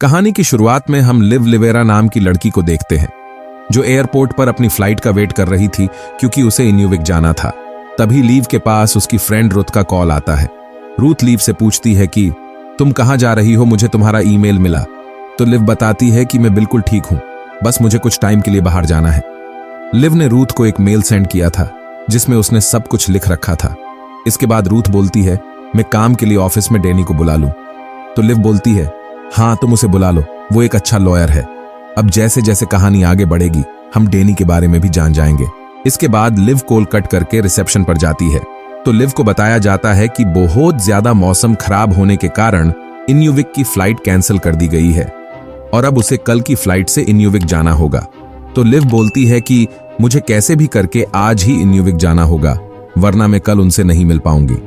कहानी की शुरुआत में हम लिव लिवेरा नाम की लड़की को देखते हैं जो एयरपोर्ट पर अपनी फ्लाइट का वेट कर रही थी क्योंकि उसे इन्यूविक जाना था। तभी लीव के पास उसकी फ्रेंड रुथ का कॉल आता है। रूथ लीव से पूछती है कि तुम कहां जा रही हो, मुझे तुम्हारा ईमेल मिला। तो लिव बताती है कि मैं बिल्कुल ठीक हूं, बस मुझे कुछ टाइम के लिए बाहर जाना है। लिव ने रूथ को एक मेल सेंड किया था जिसमें उसने सब कुछ लिख रखा था। इसके बाद रूथ बोलती है मैं काम के लिए ऑफिस में डैनी को बुला लूं। तो लिव बोलती है हाँ तुम उसे बुला लो, वो एक अच्छा लॉयर है। अब जैसे जैसे कहानी आगे बढ़ेगी हम डैनी के बारे में भी जान जाएंगे। इसके बाद लिव कॉल कट करके रिसेप्शन पर जाती है तो लिव को बताया जाता है कि बहुत ज्यादा मौसम खराब होने के कारण इन्यूविक की फ्लाइट कैंसिल कर दी गई है और अब उसे कल की फ्लाइट से इन्यूविक जाना होगा। तो लिव बोलती है कि मुझे कैसे भी करके आज ही इन्यूविक जाना होगा वरना मैं कल उनसे नहीं मिल पाऊंगी।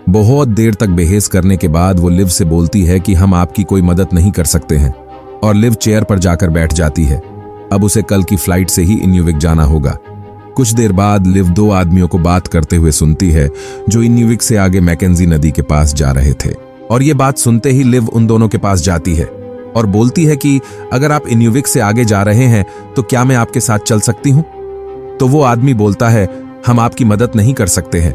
बहुत देर तक बहस करने के बाद वो लिव से बोलती है कि हम आपकी कोई मदद नहीं कर सकते हैं और लिव चेयर पर जाकर बैठ जाती है। अब उसे कल की फ्लाइट से ही इन्यूविक जाना होगा। कुछ देर बाद लिव दो आदमियों को बात करते हुए सुनती है जो इन्यूविक से आगे मैकेंजी नदी के पास जा रहे थे और ये बात सुनते ही लिव उन दोनों के पास जाती है और बोलती है कि अगर आप इन्यूविक से आगे जा रहे हैं तो क्या मैं आपके साथ चल सकती हूं। तो वो आदमी बोलता है हम आपकी मदद नहीं कर सकते हैं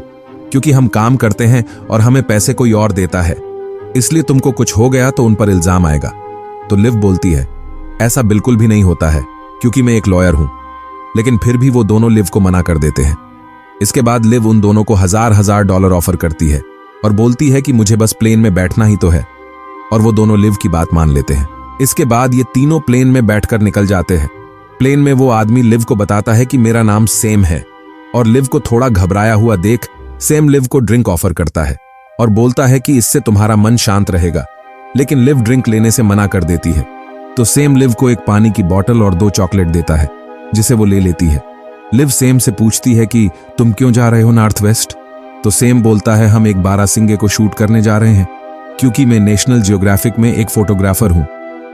क्योंकि हम काम करते हैं और हमें पैसे कोई और देता है, इसलिए तुमको कुछ हो गया तो उन पर इल्जाम आएगा। तो लिव बोलती है ऐसा बिल्कुल भी नहीं होता है क्योंकि मैं एक लॉयर हूं। लेकिन फिर भी वो दोनों लिव को मना कर देते हैं। इसके बाद लिव उन दोनों को हजार डॉलर ऑफर करती है और बोलती है कि मुझे बस प्लेन में बैठना ही तो है और वो दोनों लिव की बात मान लेते हैं। इसके बाद ये तीनों प्लेन में बैठकर निकल जाते हैं। प्लेन में वो आदमी लिव को बताता है कि मेरा नाम सेम है और लिव को थोड़ा घबराया हुआ देख सेम लिव को ड्रिंक ऑफर करता है और बोलता है कि इससे तुम्हारा मन शांत रहेगा। लेकिन लिव ड्रिंक लेने से मना कर देती है। तो सेम लिव को एक पानी की बोतल और 2 चॉकलेट देता है जिसे वो ले लेती है। लिव सेम से पूछती है कि तुम क्यों जा रहे हो नॉर्थ वेस्ट। तो सेम बोलता है हम एक बारासिंगे को शूट करने जा रहे हैं क्योंकि मैं नेशनल जियोग्राफिक में एक फोटोग्राफर हूं।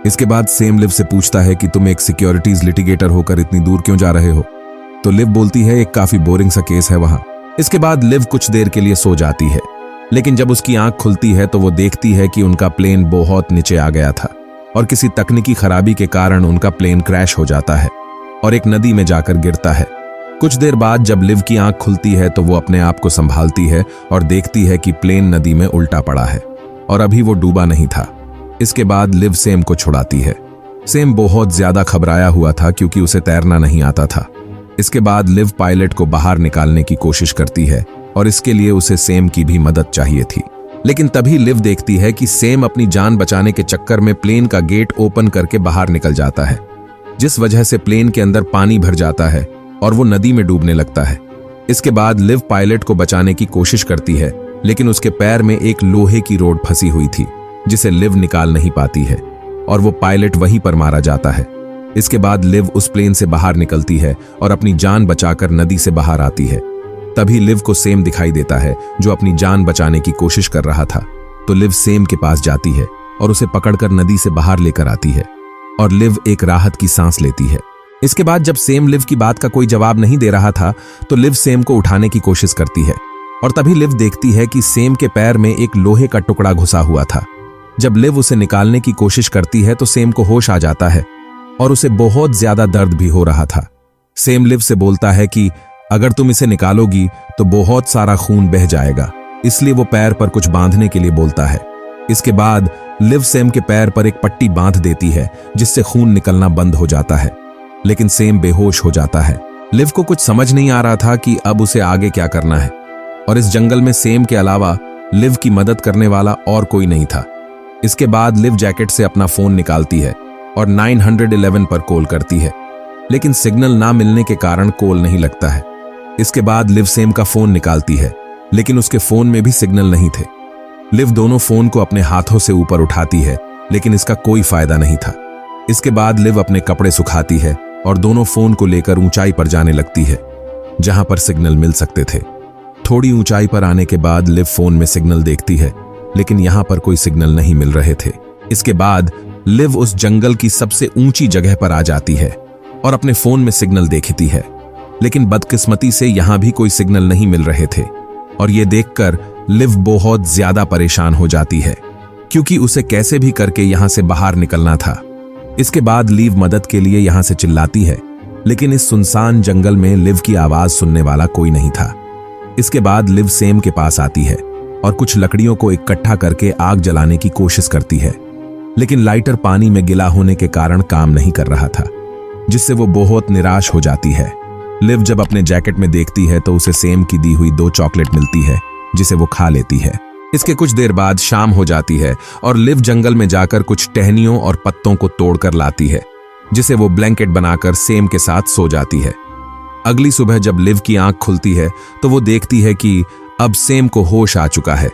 इसके बाद सेम लिव से पूछता है कि तुम एक सिक्योरिटीज लिटिगेटर होकर इतनी दूर क्यों जा रहे हो। तो लिव बोलती है एक काफी बोरिंग सा केस है वहां। इसके बाद लिव कुछ देर के लिए सो जाती है लेकिन जब उसकी आंख खुलती है तो वो देखती है कि उनका प्लेन बहुत नीचे आ गया था और किसी तकनीकी खराबी के कारण उनका प्लेन क्रैश हो जाता है और एक नदी में जाकर गिरता है। कुछ देर बाद जब लिव की आंख खुलती है तो वो अपने आप को संभालती है और देखती है कि प्लेन नदी में उल्टा पड़ा है और अभी वो डूबा नहीं था। इसके बाद लिव सेम को छुड़ाती है। सेम बहुत ज्यादा घबराया हुआ था क्योंकि उसे तैरना नहीं आता था। इसके बाद लिव पायलट को बाहर निकालने की कोशिश करती है और इसके लिए उसे सेम की भी मदद चाहिए थी। लेकिन तभी लिव देखती है कि सेम अपनी जान बचाने के चक्कर में प्लेन का गेट ओपन करके बाहर निकल जाता है जिस वजह से प्लेन के अंदर पानी भर जाता है और वो नदी में डूबने लगता है। इसके बाद लिव पायलट को बचाने की कोशिश करती है लेकिन उसके पैर में एक लोहे की रोड फंसी हुई थी जिसे लिव निकाल नहीं पाती है और वो पायलट वहीं पर मारा जाता है। इसके बाद लिव उस प्लेन से बाहर निकलती है और अपनी जान बचाकर नदी से बाहर आती है। तभी लिव को सेम दिखाई देता है जो अपनी जान बचाने की कोशिश कर रहा था। तो लिव सेम के पास जाती है और उसे पकड़कर नदी से बाहर लेकर आती है और लिव एक राहत की सांस लेती है। इसके बाद जब सेम लिव की बात का कोई जवाब नहीं दे रहा था तो लिव सेम को उठाने की कोशिश करती है और तभी लिव देखती है कि सेम के पैर में एक लोहे का टुकड़ा घुसा हुआ था। जब लिव उसे निकालने की कोशिश करती है तो सेम को होश आ जाता है और उसे बहुत ज्यादा दर्द भी हो रहा था। सेम लिव से बोलता है कि अगर तुम इसे निकालोगी तो बहुत सारा खून बह जाएगा, इसलिए वो पैर पर कुछ बांधने के लिए बोलता है। इसके बाद लिव सेम के पैर पर एक पट्टी बांध देती है जिससे खून निकलना बंद हो जाता है लेकिन सेम बेहोश हो जाता है। लिव को कुछ समझ नहीं आ रहा था कि अब उसे आगे क्या करना है और इस जंगल में सेम के अलावा लिव की मदद करने वाला और कोई नहीं था। इसके बाद लिव जैकेट से अपना फोन निकालती है और 911 पर कॉल करती है लेकिन सिग्नल ना मिलने के कारण कॉल नहीं लगता है। इसके बाद लिव सेम का फोन निकालती है लेकिन उसके फोन में भी सिग्नल नहीं थे। लिव दोनों फोन को अपने हाथों से ऊपर उठाती है लेकिन इसका कोई फायदा नहीं था। इसके बाद लिव अपने कपड़े सुखाती है और दोनों फोन को लेकर ऊंचाई पर जाने लगती है जहां पर सिग्नल मिल सकते थे। थोड़ी ऊंचाई पर आने के बाद लिव फोन में सिग्नल देखती है लेकिन यहां पर कोई सिग्नल नहीं मिल रहे थे। इसके बाद लिव उस जंगल की सबसे ऊंची जगह पर आ जाती है और अपने फोन में सिग्नल देखती है लेकिन बदकिस्मती से यहां भी कोई सिग्नल नहीं मिल रहे थे और ये देखकर लिव बहुत ज्यादा परेशान हो जाती है। क्योंकि उसे कैसे भी करके यहां से बाहर निकलना था। इसके बाद लिव मदद के लिए यहां से चिल्लाती है, लेकिन इस सुनसान जंगल में लिव की आवाज सुनने वाला कोई नहीं था। इसके बाद लिव सेम के पास आती है और कुछ लकड़ियों को इकट्ठा करके आग जलाने की कोशिश करती है, लेकिन लाइटर पानी में गिला होने के कारण काम नहीं कर रहा था, जिससे वो बहुत निराश हो जाती है। लिव जब अपने जैकेट में देखती है तो उसे सेम की दी हुई 2 चॉकलेट मिलती है, जिसे वो खा लेती है। इसके कुछ देर बाद शाम हो जाती है और लिव जंगल में जाकर कुछ टहनियों और पत्तों को तोड़कर लाती है, जिसे वो ब्लैंकेट बनाकर सेम के साथ सो जाती है। अगली सुबह जब लिव की आंख खुलती है तो वो देखती है कि अब सेम को होश आ चुका है।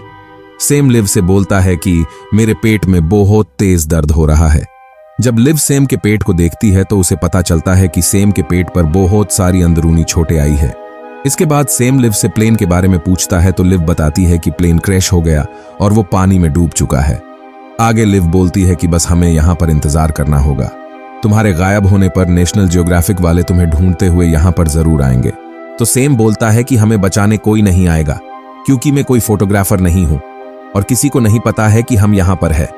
सेम लिव से बोलता है कि मेरे पेट में बहुत तेज दर्द हो रहा है। जब लिव सेम के पेट को देखती है तो उसे पता चलता है कि सेम के पेट पर बहुत सारी अंदरूनी चोटें आई है। इसके बाद सेम लिव से प्लेन के बारे में पूछता है तो लिव बताती है कि प्लेन क्रैश हो गया और वो पानी में डूब चुका है। आगे लिव बोलती है कि बस हमें यहां पर इंतजार करना होगा। तुम्हारे गायब होने पर नेशनल ज्योग्राफिक वाले तुम्हें ढूंढते हुए यहां पर जरूर आएंगे। तो सेम बोलता है कि हमें बचाने कोई नहीं आएगा, क्योंकि मैं कोई फोटोग्राफर नहीं हूं और किसी को नहीं पता है कि हम यहां पर है।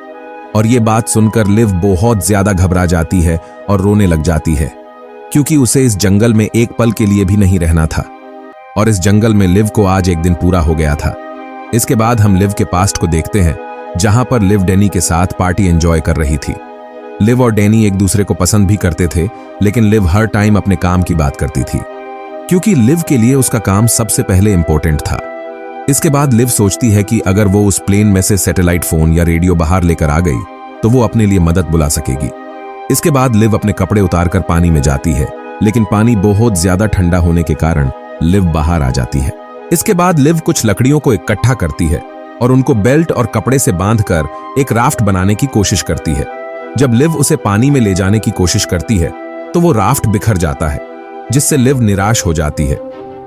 और ये बात सुनकर लिव बहुत ज्यादा घबरा जाती है और रोने लग जाती है, क्योंकि उसे इस जंगल में एक पल के लिए भी नहीं रहना था और इस जंगल में लिव को आज एक दिन पूरा हो गया था। इसके बाद हम लिव के पास्ट को देखते हैं, जहां पर लिव डैनी के साथ पार्टी एंजॉय कर रही थी। लिव और डैनी एक दूसरे को पसंद भी करते थे, लेकिन लिव हर टाइम अपने काम की बात करती थी, क्योंकि लिव के लिए उसका काम सबसे पहले इंपॉर्टेंट था। इसके बाद लिव सोचती है कि अगर वो उस प्लेन में से सैटेलाइट फोन या रेडियो बाहर लेकर आ गई तो वो अपने लिए मदद बुला सकेगी। इसके बाद लिव अपने कपड़े उतारकर पानी में जाती है, लेकिन पानी बहुत ज्यादा ठंडा होने के कारण लिव बाहर आ जाती है। इसके बाद लिव कुछ लकड़ियों को इकट्ठा करती है और उनको बेल्ट और कपड़े से बांधकर एक राफ्ट बनाने की कोशिश करती है। जब लिव उसे पानी में ले जाने की कोशिश करती है तो वो राफ्ट बिखर जाता है, जिससे लिव निराश हो जाती है।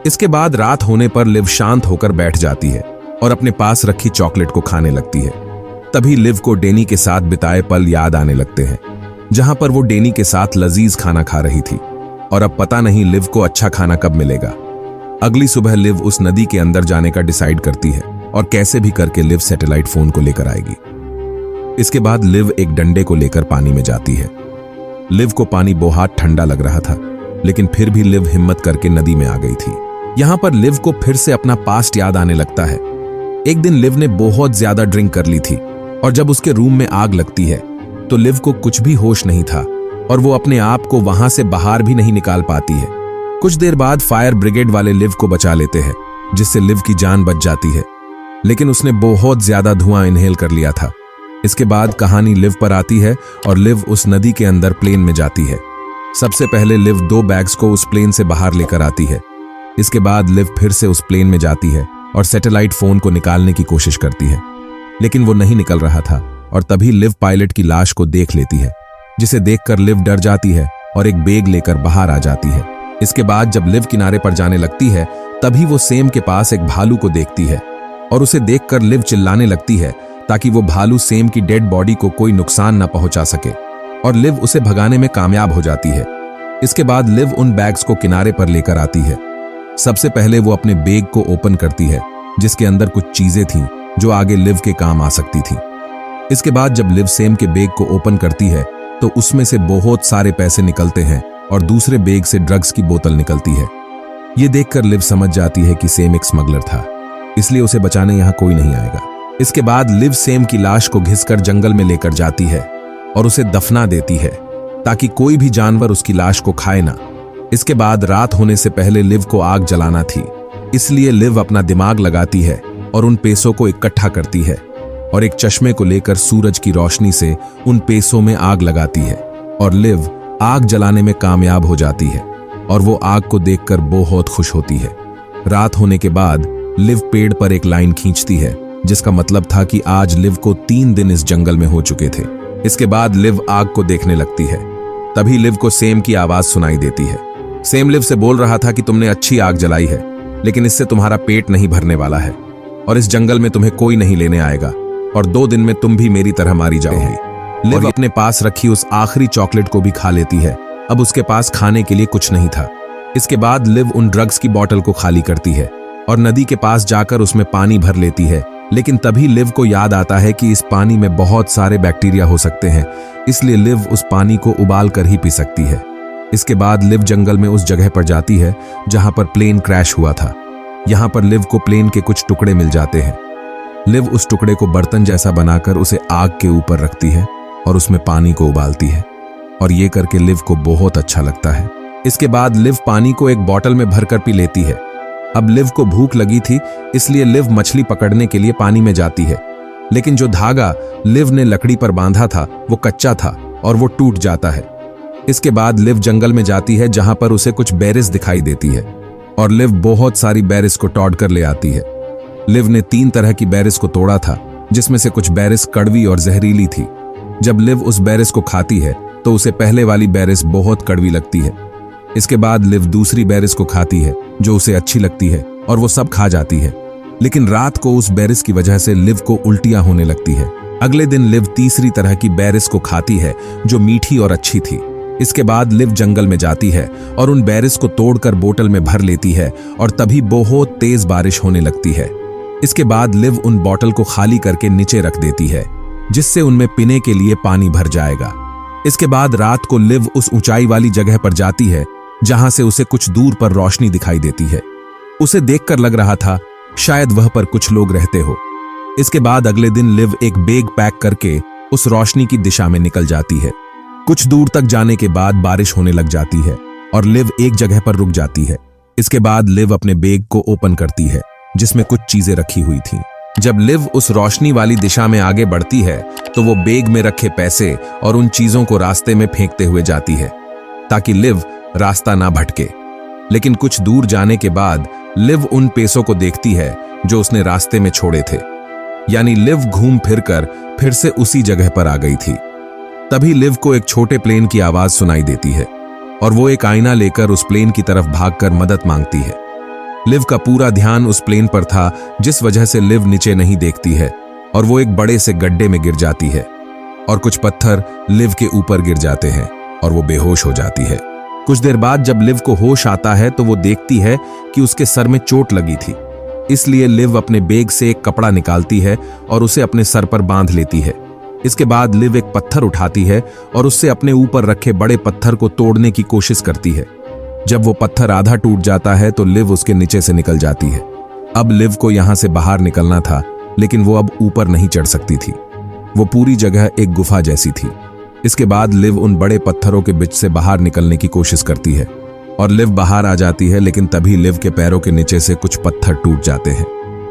इसके बाद रात होने पर लिव शांत होकर बैठ जाती है और अपने पास रखी चॉकलेट को खाने लगती है। तभी लिव को डैनी के साथ बिताए पल याद आने लगते हैं, जहां पर वो डैनी के साथ लजीज खाना खा रही थी और अब पता नहीं लिव को अच्छा खाना कब मिलेगा। अगली सुबह लिव उस नदी के अंदर जाने का डिसाइड करती है और कैसे भी करके लिव सैटेलाइट फोन को लेकर आएगी। इसके बाद लिव एक डंडे को लेकर पानी में जाती है। लिव को पानी बहुत ठंडा लग रहा था, लेकिन फिर भी लिव हिम्मत करके नदी में आ गई थी। यहां पर लिव को फिर से अपना पास्ट याद आने लगता है। एक दिन लिव ने बहुत ज्यादा ड्रिंक कर ली थी और जब उसके रूम में आग लगती है तो लिव को कुछ भी होश नहीं था और वो अपने आप को वहां से बाहर भी नहीं निकाल पाती है। कुछ देर बाद फायर ब्रिगेड वाले लिव को बचा लेते हैं, जिससे लिव की जान बच जाती है, लेकिन उसने बहुत ज्यादा धुआं इनहेल कर लिया था। इसके बाद कहानी लिव पर आती है और लिव उस नदी के अंदर प्लेन में जाती है। सबसे पहले लिव 2 बैग्स को उस प्लेन से बाहर लेकर आती है। इसके बाद लिव फिर से उस प्लेन में जाती है और सैटेलाइट फोन को निकालने की कोशिश करती है, लेकिन वो नहीं निकल रहा था और तभी लिव पायलट की लाश को देख लेती है, जिसे देखकर लिव डर जाती है और एक बैग लेकर बाहर आ जाती है। इसके बाद जब लिव किनारे पर जाने लगती है तभी वो सेम के पास एक भालू को देखती है और उसे देखकर लिव चिल्लाने लगती है ताकि वो भालू सेम की डेड बॉडी को कोई नुकसान न पहुंचा सके, और लिव उसे भगाने में कामयाब हो जाती है। इसके बाद लिव उन बैग्स को किनारे पर लेकर आती है। सबसे पहले वो अपने बैग को ओपन करती है, जिसके अंदर कुछ चीजें थीं जो आगे लिव के काम आ सकती थी। इसके बाद जब लिव सेम के बैग को ओपन करती है तो उसमें से बहुत सारे पैसे निकलते हैं और दूसरे बैग से ड्रग्स की बोतल निकलती है। ये देखकर लिव समझ जाती है कि सेम एक स्मगलर था, इसलिए उसे बचाने यहां कोई नहीं आएगा। इसके बाद लिव सेम की लाश को घिसकर जंगल में लेकर जाती है और उसे दफना देती है ताकि कोई भी जानवर उसकी लाश को खाए ना। इसके बाद रात होने से पहले लिव को आग जलाना थी, इसलिए लिव अपना दिमाग लगाती है और उन पैसों को इकट्ठा करती है और एक चश्मे को लेकर सूरज की रोशनी से उन पैसों में आग लगाती है और लिव आग जलाने में कामयाब हो जाती है और वो आग को देखकर बहुत खुश होती है। रात होने के बाद लिव पेड़ पर एक लाइन खींचती है, जिसका मतलब था कि आज लिव को 3 दिन इस जंगल में हो चुके थे। इसके बाद लिव आग को देखने लगती है। तभी लिव को सेम की आवाज सुनाई देती है। सेम लिव से बोल रहा था कि तुमने अच्छी आग जलाई है, लेकिन इससे तुम्हारा पेट नहीं भरने वाला है और इस जंगल में तुम्हें कोई नहीं लेने आएगा और 2 दिन में तुम भी मेरी तरह मारी जाओगी। लिव अपने पास रखी उस आखिरी चॉकलेट को भी खा लेती है। अब उसके पास खाने के लिए कुछ नहीं था। इसके बाद लिव उन ड्रग्स की बोतल को खाली करती है और नदी के पास जाकर उसमें पानी भर लेती है, लेकिन तभी लिव को याद आता है कि इस पानी में बहुत सारे बैक्टीरिया हो सकते हैं, इसलिए लिव उस पानी को उबाल कर ही पी सकती है। इसके बाद लिव जंगल में उस जगह पर जाती है जहां पर प्लेन क्रैश हुआ था। यहां पर लिव को प्लेन के कुछ टुकड़े मिल जाते हैं। लिव उस टुकड़े को बर्तन जैसा बनाकर उसे आग के ऊपर रखती है और उसमें पानी को उबालती है, और ये करके लिव को बहुत अच्छा लगता है। इसके बाद लिव पानी को एक बोतल में भरकर पी लेती है। अब लिव को भूख लगी थी, इसलिए लिव मछली पकड़ने के लिए पानी में जाती है, लेकिन जो धागा लिव ने लकड़ी पर बांधा था वो कच्चा था और वो टूट जाता है। इसके बाद लिव जंगल में जाती है जहां पर उसे कुछ बेरिस दिखाई देती है, और लिव बहुत सारी बेरिस को तोड़ कर ले आती है। लिव ने 3 तरह की बेरिस को तोड़ा था, जिसमें से कुछ बेरिस कड़वी और जहरीली थी। जब लिव उस बेरिस को खाती है तो उसे पहले वाली बेरिस बहुत कड़वी लगती है। इसके बाद लिव दूसरी बेरिस को खाती है जो उसे अच्छी लगती है, और वो सब खा जाती है। लेकिन रात को उस बेरिस की वजह से लिव को उल्टियां होने लगती है। अगले दिन लिव तीसरी तरह की बेरिस को खाती है जो मीठी और अच्छी थी। इसके बाद लिव जंगल में जाती है और उन बेरिस को तोड़कर बोतल में भर लेती है, और तभी बहुत तेज बारिश होने लगती है। इसके बाद लिव उन बोतल को खाली करके नीचे रख देती है, जिससे उनमें पीने के लिए पानी भर जाएगा। इसके बाद रात को लिव उस ऊंचाई वाली जगह पर जाती है जहां से उसे कुछ दूर पर रोशनी दिखाई देती है। उसे देखकर लग रहा था शायद वह पर कुछ लोग रहते हो। इसके बाद अगले दिन लिव एक बैग पैक करके उस रोशनी की दिशा में निकल जाती है। कुछ दूर तक जाने के बाद बारिश होने लग जाती है और लिव एक जगह पर रुक जाती है। इसके बाद लिव अपने बैग को ओपन करती है जिसमें कुछ चीजें रखी हुई थीं। जब लिव उस रोशनी वाली दिशा में आगे बढ़ती है तो वो बैग में रखे पैसे और उन चीजों को रास्ते में फेंकते हुए जाती है ताकि लिव रास्ता ना भटके। लेकिन कुछ दूर जाने के बाद लिव उन पैसों को देखती है जो उसने रास्ते में छोड़े थे, यानी लिव घूम फिरकर फिर से उसी जगह पर आ गई थी। तभी लिव को एक छोटे प्लेन की आवाज सुनाई देती है और वो एक आईना लेकर उस प्लेन की तरफ भागकर मदद मांगती है। लिव का पूरा ध्यान उस प्लेन पर था, जिस वजह से लिव नीचे नहीं देखती है और वो एक बड़े से गड्ढे में गिर जाती है और कुछ पत्थर लिव के ऊपर गिर जाते हैं और वो बेहोश हो जाती है। कुछ देर बाद जब लिव को होश आता है तो वो देखती है कि उसके सर में चोट लगी थी, इसलिए लिव अपने बैग से एक कपड़ा निकालती है और उसे अपने सर पर बांध लेती है। इसके बाद लिव एक पत्थर उठाती है और उससे अपने ऊपर रखे बड़े पत्थर को तोड़ने की कोशिश करती है। जब वो पत्थर आधा टूट जाता है तो लिव उसके नीचे से निकल जाती है। अब लिव को यहां से बाहर निकलना था, लेकिन वो अब ऊपर नहीं चढ़ सकती थी। वो पूरी जगह एक गुफा जैसी थी। इसके बाद लिव उन बड़े पत्थरों के बीच से बाहर निकलने की कोशिश करती है और लिव बाहर आ जाती है, लेकिन तभी लिव के पैरों के नीचे से कुछ पत्थर टूट जाते हैं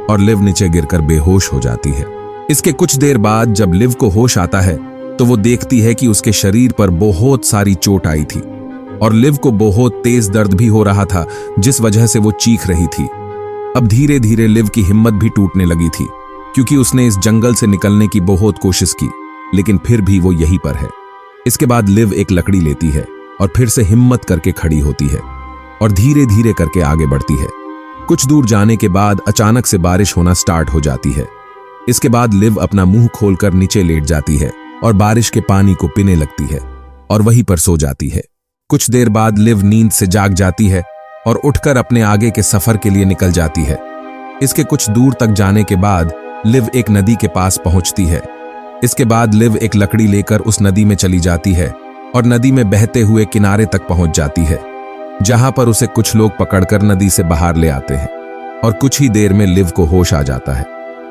और लिव नीचे गिरकर बेहोश हो जाती है। इसके कुछ देर बाद जब लिव को होश आता है तो वो देखती है कि उसके शरीर पर बहुत सारी चोट आई थी और लिव को बहुत तेज दर्द भी हो रहा था, जिस वजह से वो चीख रही थी। अब धीरे धीरे लिव की हिम्मत भी टूटने लगी थी, क्योंकि उसने इस जंगल से निकलने की बहुत कोशिश की, लेकिन फिर भी वो यहीं पर है। इसके बाद लिव एक लकड़ी लेती है और फिर से हिम्मत करके खड़ी होती है और धीरे धीरे करके आगे बढ़ती है। कुछ दूर जाने के बाद अचानक से बारिश होना स्टार्ट हो जाती है। इसके बाद लिव अपना मुंह खोलकर नीचे लेट जाती है और बारिश के पानी को पीने लगती है और वहीं पर सो जाती है। कुछ देर बाद लिव नींद से जाग जाती है और उठकर अपने आगे के सफर के लिए निकल जाती है। इसके कुछ दूर तक जाने के बाद लिव एक नदी के पास पहुंचती है। इसके बाद लिव एक लकड़ी लेकर उस नदी में चली जाती है और नदी में बहते हुए किनारे तक पहुंच जाती है, जहां पर उसे कुछ लोग पकड़कर नदी से बाहर ले आते हैं और कुछ ही देर में लिव को होश आ जाता है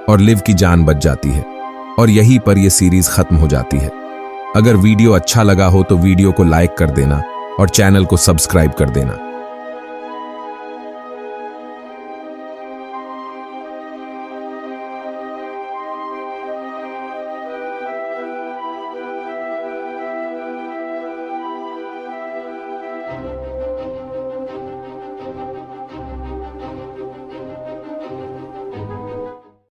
और लिव की जान बच जाती है और यहीं पर यह सीरीज खत्म हो जाती है। अगर वीडियो अच्छा लगा हो तो वीडियो को लाइक कर देना और चैनल को सब्सक्राइब कर देना।